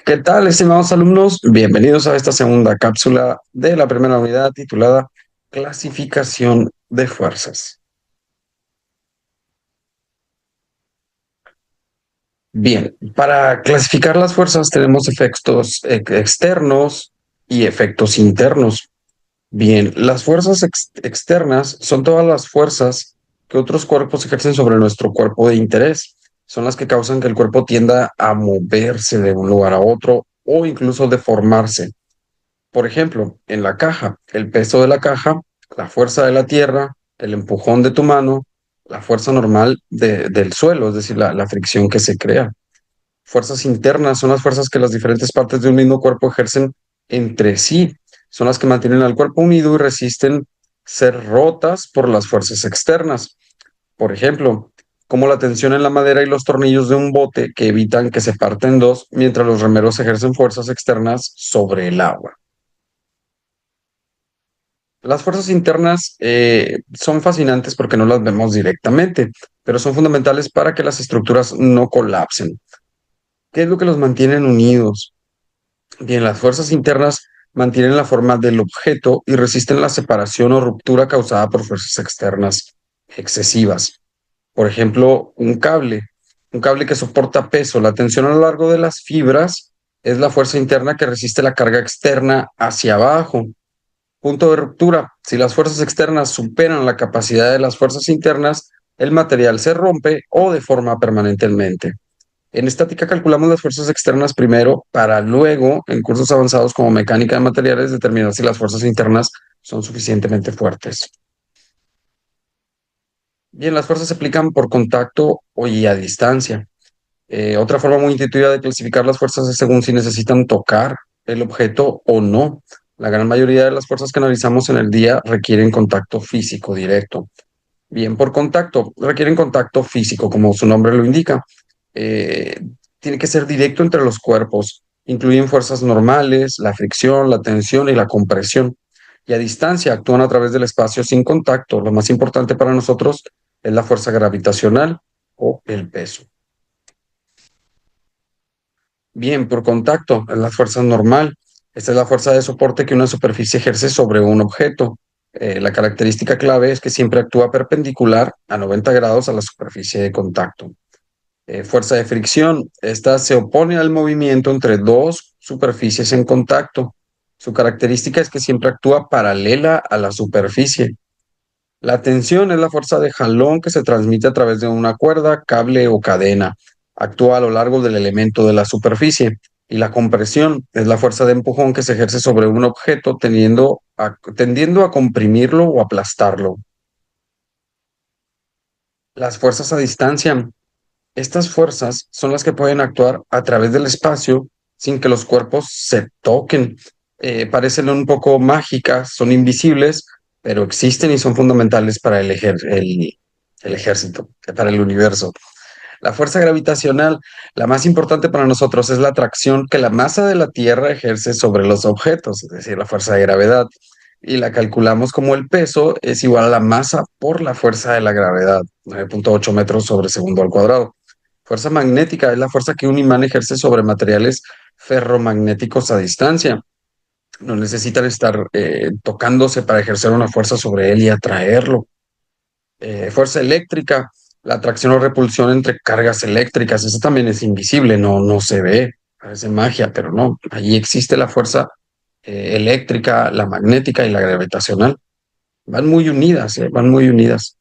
¿Qué tal, estimados alumnos? Bienvenidos a esta segunda cápsula de la primera unidad titulada Clasificación de fuerzas. Bien, para clasificar las fuerzas tenemos efectos externos y efectos internos. Bien, las fuerzas externas son todas las fuerzas que otros cuerpos ejercen sobre nuestro cuerpo de interés. Son las que causan que el cuerpo tienda a moverse de un lugar a otro o incluso deformarse. Por ejemplo, en la caja, el peso de la caja, la fuerza de la tierra, el empujón de tu mano, la fuerza normal del suelo, es decir, la fricción que se crea. Fuerzas internas son las fuerzas que las diferentes partes de un mismo cuerpo ejercen entre sí. Son las que mantienen al cuerpo unido y resisten ser rotas por las fuerzas externas. Por ejemplo, como la tensión en la madera y los tornillos de un bote que evitan que se parta en dos mientras los remeros ejercen fuerzas externas sobre el agua. Las fuerzas internas son fascinantes porque no las vemos directamente, pero son fundamentales para que las estructuras no colapsen. ¿Qué es lo que los mantienen unidos? Bien, las fuerzas internas mantienen la forma del objeto y resisten la separación o ruptura causada por fuerzas externas excesivas. Por ejemplo, un cable que soporta peso, la tensión a lo largo de las fibras es la fuerza interna que resiste la carga externa hacia abajo. Punto de ruptura. Si las fuerzas externas superan la capacidad de las fuerzas internas, el material se rompe o deforma permanentemente. En estática calculamos las fuerzas externas primero para luego, en cursos avanzados como mecánica de materiales, determinar si las fuerzas internas son suficientemente fuertes. Bien, las fuerzas se aplican por contacto o y a distancia. Otra forma muy intuitiva de clasificar las fuerzas es según si necesitan tocar el objeto o no. La gran mayoría de las fuerzas que analizamos en el día requieren contacto físico directo. Bien, por contacto, requieren contacto físico, como su nombre lo indica. Eh, Tiene que ser directo entre los cuerpos. Incluyen fuerzas normales, la fricción, la tensión y la compresión. Y a distancia actúan a través del espacio sin contacto. Lo más importante para nosotros es la fuerza gravitacional o el peso. Bien, por contacto, es la fuerza normal. Esta es la fuerza de soporte que una superficie ejerce sobre un objeto. La característica clave es que siempre actúa perpendicular a 90 grados a la superficie de contacto. Fuerza de fricción. Esta se opone al movimiento entre dos superficies en contacto. Su característica es que siempre actúa paralela a la superficie. La tensión es la fuerza de jalón que se transmite a través de una cuerda, cable o cadena. Actúa a lo largo del elemento de la superficie. Y la compresión es la fuerza de empujón que se ejerce sobre un objeto tendiendo a comprimirlo o aplastarlo. Las fuerzas a distancia. Estas fuerzas son las que pueden actuar a través del espacio sin que los cuerpos se toquen. Parecen un poco mágicas, son invisibles, pero existen y son fundamentales para el ejército, para el universo. La fuerza gravitacional, la más importante para nosotros, es la atracción que la masa de la Tierra ejerce sobre los objetos, es decir, la fuerza de gravedad. Y la calculamos como el peso es igual a la masa por la fuerza de la gravedad, 9,8 metros sobre segundo al cuadrado. Fuerza magnética es la fuerza que un imán ejerce sobre materiales ferromagnéticos a distancia. No necesitan estar tocándose para ejercer una fuerza sobre él y atraerlo. Fuerza eléctrica, la atracción o repulsión entre cargas eléctricas, eso también es invisible, no se ve, parece magia, pero no, allí existe la fuerza eléctrica, la magnética y la gravitacional. Van muy unidas, van muy unidas.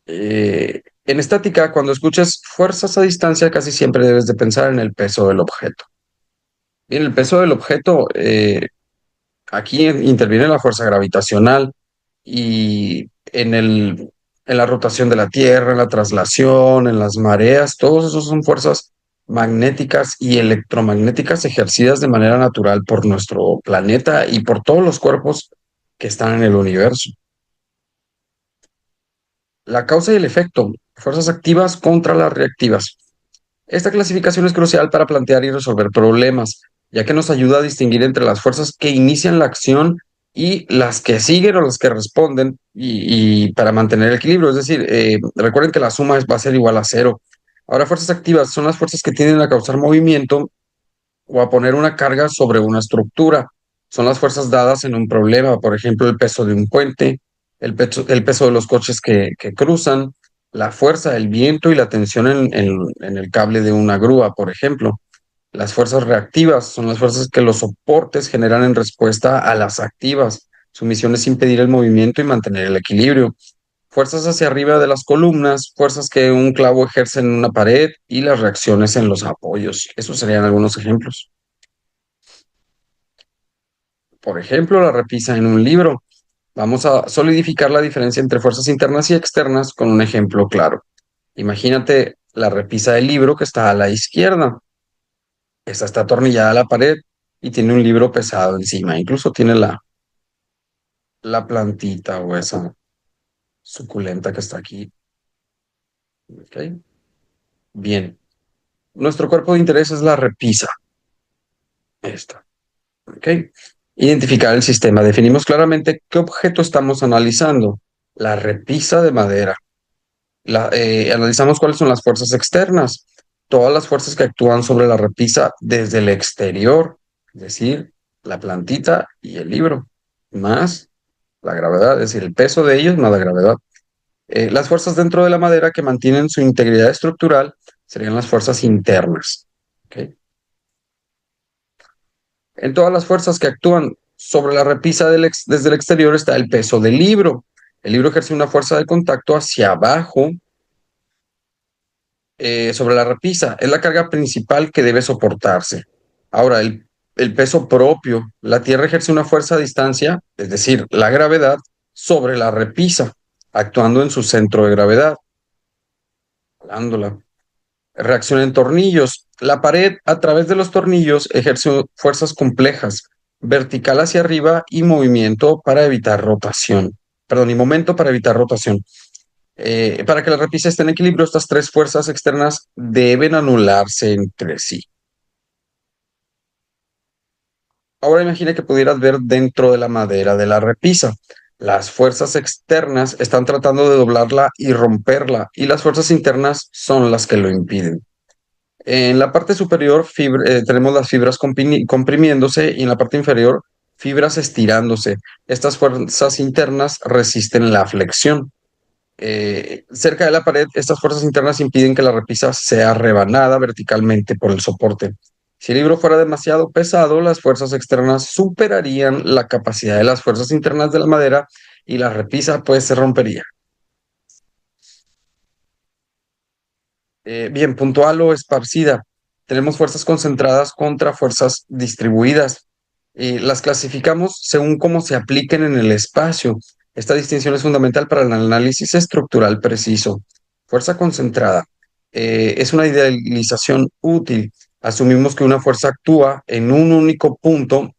En estática, cuando escuchas fuerzas a distancia, casi siempre debes de pensar en el peso del objeto. Bien, el peso del objeto, aquí interviene la fuerza gravitacional y en la rotación de la Tierra, en la traslación, en las mareas, todos esos son fuerzas magnéticas y electromagnéticas ejercidas de manera natural por nuestro planeta y por todos los cuerpos que están en el universo. La causa y el efecto, fuerzas activas contra las reactivas. Esta clasificación es crucial para plantear y resolver problemas, ya que nos ayuda a distinguir entre las fuerzas que inician la acción y las que siguen o las que responden y para mantener el equilibrio. Es decir, recuerden que la suma va a ser igual a cero. Ahora, fuerzas activas son las fuerzas que tienden a causar movimiento o a poner una carga sobre una estructura. Son las fuerzas dadas en un problema, por ejemplo, el peso de un puente, el peso de los coches que cruzan, la fuerza del viento y la tensión en el cable de una grúa, por ejemplo. Las fuerzas reactivas son las fuerzas que los soportes generan en respuesta a las activas. Su misión es impedir el movimiento y mantener el equilibrio. Fuerzas hacia arriba de las columnas, fuerzas que un clavo ejerce en una pared y las reacciones en los apoyos. Esos serían algunos ejemplos. Por ejemplo, la repisa en un libro. Vamos a solidificar la diferencia entre fuerzas internas y externas con un ejemplo claro. Imagínate la repisa del libro que está a la izquierda. Esta está atornillada a la pared y tiene un libro pesado encima. Incluso tiene la plantita o esa suculenta que está aquí. ¿Ok? Bien. Nuestro cuerpo de interés es la repisa. Esta. ¿Ok? Identificar el sistema. Definimos claramente qué objeto estamos analizando. La repisa de madera. Analizamos cuáles son las fuerzas externas. Todas las fuerzas que actúan sobre la repisa desde el exterior, es decir, la plantita y el libro, más la gravedad, es decir, el peso de ellos más la gravedad. Las fuerzas dentro de la madera que mantienen su integridad estructural serían las fuerzas internas. ¿Ok? En todas las fuerzas que actúan sobre la repisa desde el exterior está el peso del libro. El libro ejerce una fuerza de contacto hacia abajo sobre la repisa. Es la carga principal que debe soportarse. Ahora, el peso propio. La Tierra ejerce una fuerza a distancia, es decir, la gravedad, sobre la repisa, actuando en su centro de gravedad, jalándola. Reacción en tornillos. La pared, a través de los tornillos, ejerce fuerzas complejas, vertical hacia arriba y movimiento para evitar rotación. Perdón, y momento para evitar rotación. Para que la repisa esté en equilibrio, estas tres fuerzas externas deben anularse entre sí. Ahora imagina que pudieras ver dentro de la madera de la repisa. Las fuerzas externas están tratando de doblarla y romperla, y las fuerzas internas son las que lo impiden. En la parte superior tenemos las fibras comprimiéndose y en la parte inferior fibras estirándose. Estas fuerzas internas resisten la flexión. Cerca de la pared, estas fuerzas internas impiden que la repisa sea rebanada verticalmente por el soporte. Si el libro fuera demasiado pesado, las fuerzas externas superarían la capacidad de las fuerzas internas de la madera y la repisa pues se rompería. Bien, puntual o esparcida. Tenemos fuerzas concentradas contra fuerzas distribuidas. Las clasificamos según cómo se apliquen en el espacio. Esta distinción es fundamental para el análisis estructural preciso. Fuerza concentrada es una idealización útil. Asumimos que una fuerza actúa en un único punto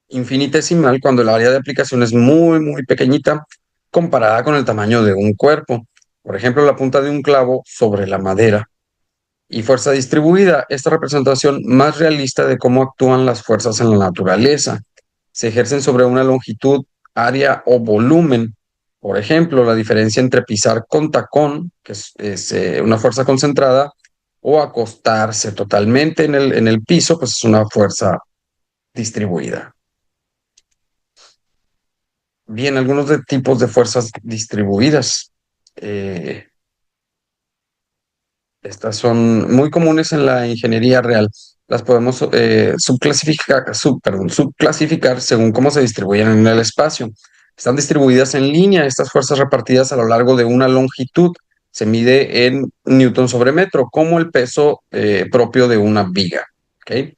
infinitesimal cuando el área de aplicación es muy pequeñita comparada con el tamaño de un cuerpo. Por ejemplo, la punta de un clavo sobre la madera. Y fuerza distribuida, esta representación más realista de cómo actúan las fuerzas en la naturaleza. Se ejercen sobre una longitud, área o volumen. Por ejemplo, la diferencia entre pisar con tacón, que es una fuerza concentrada, o acostarse totalmente en el piso, pues es una fuerza distribuida. Bien, algunos de tipos de fuerzas distribuidas. Eh, Estas son muy comunes en la ingeniería real. Las podemos subclasificar según cómo se distribuyen en el espacio. Están distribuidas en línea, estas fuerzas repartidas a lo largo de una longitud. Se mide en newton sobre metro, como el peso propio de una viga. ¿Ok?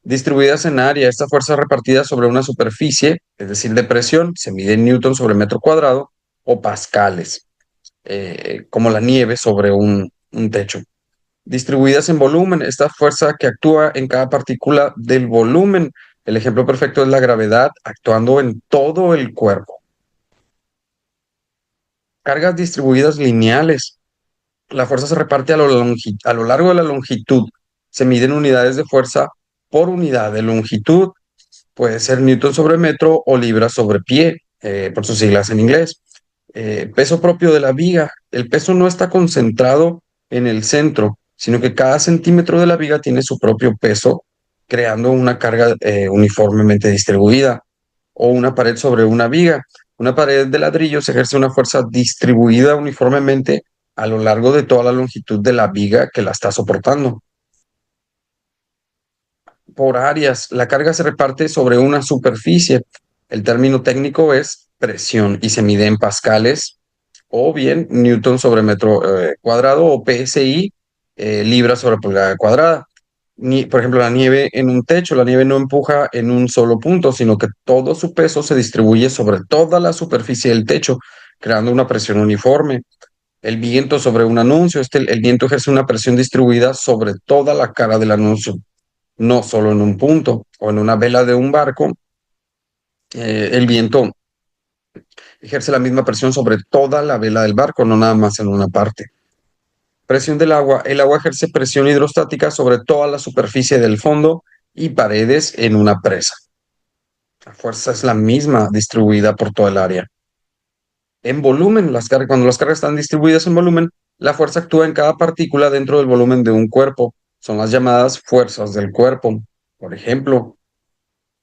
Distribuidas en área, estas fuerzas repartidas sobre una superficie, es decir, de presión, se mide en newton sobre metro cuadrado o pascales, como la nieve sobre un techo. Distribuidas en volumen, esta fuerza que actúa en cada partícula del volumen. El ejemplo perfecto es la gravedad actuando en todo el cuerpo. Cargas distribuidas lineales. La fuerza se reparte a lo largo de la longitud. Se miden unidades de fuerza por unidad de longitud. Puede ser newton sobre metro o libra sobre pie, por sus siglas en inglés. Peso propio de la viga. El peso no está concentrado en el centro, sino que cada centímetro de la viga tiene su propio peso creando una carga uniformemente distribuida, o una pared sobre una viga. Una pared de ladrillos ejerce una fuerza distribuida uniformemente a lo largo de toda la longitud de la viga que la está soportando. Por áreas, la carga se reparte sobre una superficie. El término técnico es presión y se mide en pascales o bien newton sobre metro cuadrado o PSI, libra sobre pulgada cuadrada. Por ejemplo, la nieve en un techo, la nieve no empuja en un solo punto, sino que todo su peso se distribuye sobre toda la superficie del techo, creando una presión uniforme. El viento sobre un anuncio, el viento ejerce una presión distribuida sobre toda la cara del anuncio, no solo en un punto o en una vela de un barco. El viento ejerce la misma presión sobre toda la vela del barco, no nada más en una parte. Presión del agua. El agua ejerce presión hidrostática sobre toda la superficie del fondo y paredes en una presa. La fuerza es la misma distribuida por toda el área. En volumen, cuando las cargas están distribuidas en volumen, la fuerza actúa en cada partícula dentro del volumen de un cuerpo. Son las llamadas fuerzas del cuerpo. Por ejemplo,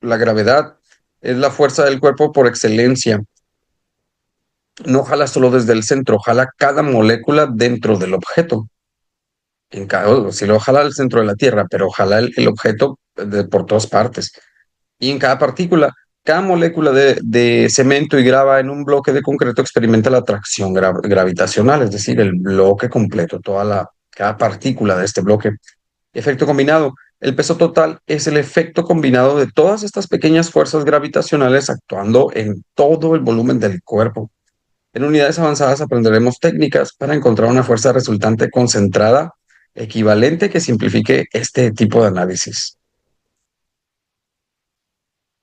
la gravedad es la fuerza del cuerpo por excelencia. No jala solo desde el centro, jala cada molécula dentro del objeto. Si lo jala al centro de la Tierra, pero jala el objeto por todas partes. Y en cada partícula, cada molécula de cemento y grava en un bloque de concreto experimenta la atracción gravitacional, es decir, el bloque completo, cada partícula de este bloque. Efecto combinado. El peso total es el efecto combinado de todas estas pequeñas fuerzas gravitacionales actuando en todo el volumen del cuerpo. En unidades avanzadas aprenderemos técnicas para encontrar una fuerza resultante concentrada equivalente que simplifique este tipo de análisis.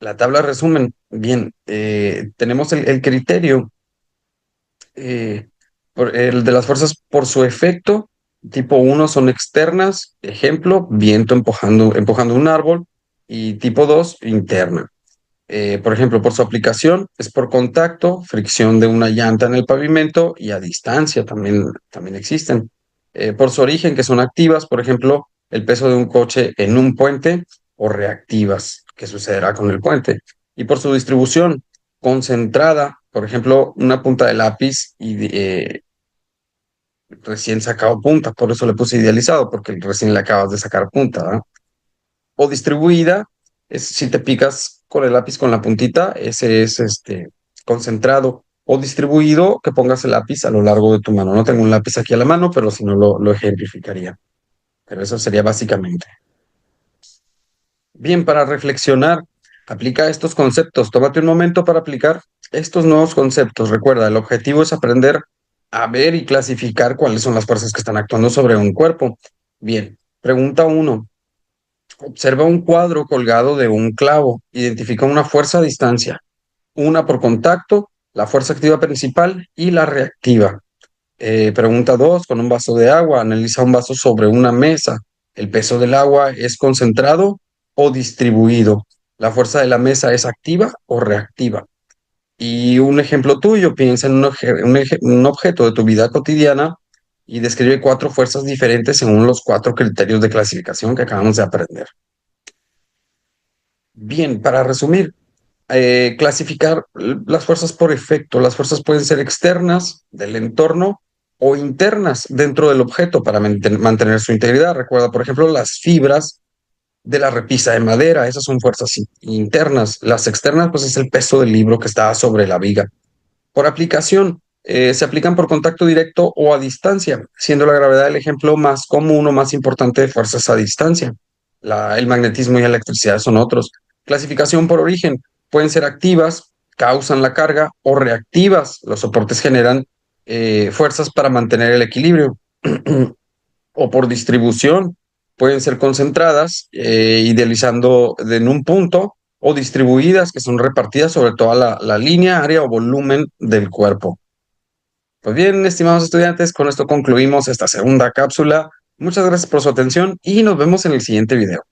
La tabla resumen. Bien, tenemos el criterio eh, el de las fuerzas por su efecto. Tipo 1 son externas, ejemplo, viento empujando un árbol, y tipo 2 interna. Por ejemplo, por su aplicación es por contacto, fricción de una llanta en el pavimento y a distancia también existen. Por su origen, que son activas, por ejemplo, el peso de un coche en un puente, o reactivas, que sucederá con el puente. Y por su distribución, concentrada, por ejemplo, una punta de lápiz y recién sacado punta, por eso le puse idealizado, porque recién le acabas de sacar punta, ¿verdad? O distribuida, es si te picas con el lápiz con la puntita, ese es concentrado. O distribuido, que pongas el lápiz a lo largo de tu mano. No tengo un lápiz aquí a la mano, pero si no lo ejemplificaría. Pero eso sería básicamente. Bien, para reflexionar, aplica estos conceptos. Tómate un momento para aplicar estos nuevos conceptos. Recuerda, el objetivo es aprender a ver y clasificar cuáles son las fuerzas que están actuando sobre un cuerpo. Bien, pregunta uno. Observa un cuadro colgado de un clavo. Identifica una fuerza a distancia. Una por contacto, la fuerza activa principal y la reactiva. Pregunta 2. Con un vaso de agua, analiza un vaso sobre una mesa. ¿El peso del agua es concentrado o distribuido? ¿La fuerza de la mesa es activa o reactiva? Y un ejemplo tuyo, piensa en un objeto de tu vida cotidiana y describe 4 fuerzas diferentes según los 4 criterios de clasificación que acabamos de aprender. Bien, para resumir, clasificar las fuerzas por efecto. Las fuerzas pueden ser externas del entorno o internas dentro del objeto para mantener su integridad. Recuerda, por ejemplo, las fibras de la repisa de madera. Esas son fuerzas internas. Las externas, pues es el peso del libro que está sobre la viga. Por aplicación, se aplican por contacto directo o a distancia, siendo la gravedad el ejemplo más común o más importante de fuerzas a distancia. El magnetismo y la electricidad son otros. Clasificación por origen. Pueden ser activas, causan la carga, o reactivas. Los soportes generan fuerzas para mantener el equilibrio. O por distribución. Pueden ser concentradas, idealizando en un punto, o distribuidas, que son repartidas sobre toda la línea, área o volumen del cuerpo. Pues bien, estimados estudiantes, con esto concluimos esta segunda cápsula. Muchas gracias por su atención y nos vemos en el siguiente video.